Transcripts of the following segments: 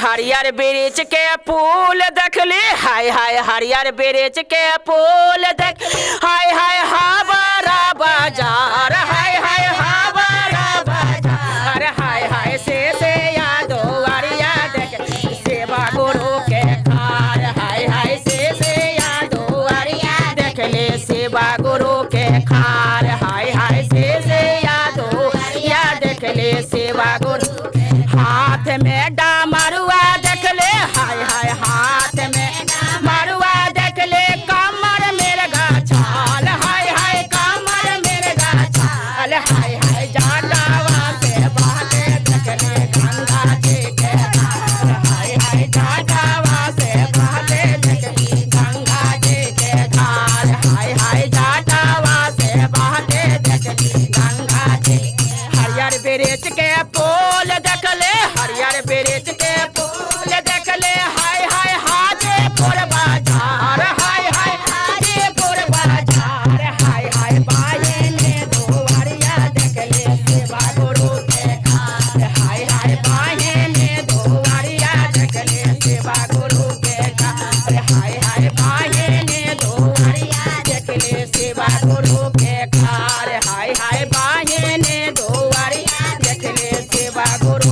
हरियर बिरिच के फूल देखली, हाय हाय हरियर बिरिच के फूल देख, हाय हाय हावरा बाजार, हाय हाय हावरा बाजार, हाय हाय से यादो अरिया देख सेवा गुरु के खार, हाय हाय से यादो अरिया देख ले सेवा गुरु के खार, हाय हाय से यादो अरिया देख ले सेवा गुरु। हाथ में डामरुआ देख ले, हाय हाय हाथ में डामरुआ देख ले, कमर मेरे गाछाल, हाय हाय कमर मेरे गाछाल, हाय हाय जाटावा से बहते देख ले गंगा जी के धार, हाय हाय जाटावा से बहते देख ले गंगा जी के धार, हाय हाय जाटावा से बहते देख ले गंगा जी। हरियर बिरिच के फूल देख ले, हरियर बिरिच के फूल देख ले, हाय हाय हाजीपुर बाजार, हाय हाय हाजीपुर बाजार, हाय हाय बाये ने दुआरिया देख ले सेवा गुरु के खार, हाय हाय बाये ने दुआरिया देख ले सेवा गुरु के खार, हाय हाय बाये ने दुआरिया देख ले सेवा गुरु के खार, हाय हाय बाये ने दुआरिया देख ले सेवा गुरु।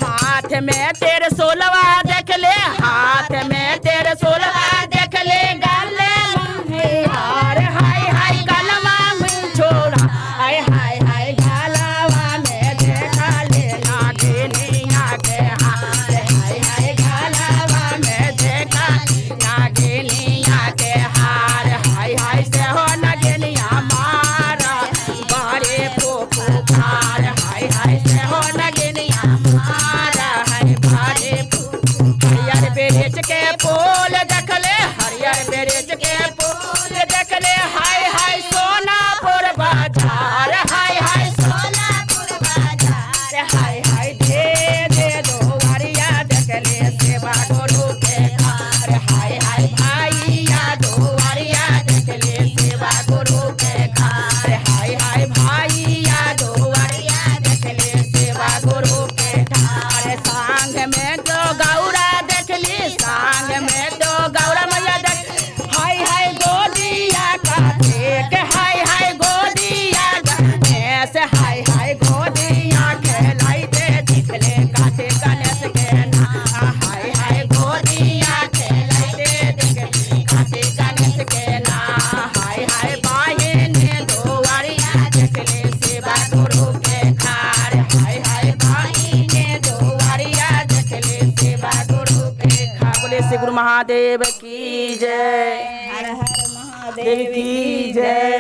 हाथ में तेरे सोलवा देख ले, हाथ में तेरे सोलवा देख ले, गले में हार, हाय हाय कलमा में छोड़ा, हाय हाय हाय गलवा में देखा ले नागिनिया के हार, हाय हाय गलवा में देखा नागिनिया के हार, हाय हाय से हो नागिनिया मारा बारे पोपो खार, हाय हाय से हो नागिनिया मारा है बारे। हरियर बिरिच के फूल देख ले, हरियर बिरिच के फूल देख ले, हाय हाय सोनापुर बाजार, हाय हाय सोनापुर बाजार, हाय हाय दे दो अरिया देख ले सेवा गुरु के खार, हाय हाय भाईया दो अरिया देख ले सेवा गुरु के खार, हाय हाय भाईया दो अरिया देख ले सेवा गुरु के खार। सांग में दो गौरा देख ली, सांग में दो गौरा मैया देख, हाय हाय गोदिया का देख, हाय हाय गोदिया गणेश, हाय हाय गोदिया खेलाई दे देख ले काटे गणेश के ना, हाय हाय गोदिया खेलाई दे देख ले काटे गणेश के ना, हाय हाय बाये ने दो अरिया देख ले सेवा गुरु के खार, हाय हाय बाये ने दो अरिया देख ले सेवा गुरु के खार। बोले श्री गुरु महादेव की जय, हर हर महादेव की जय।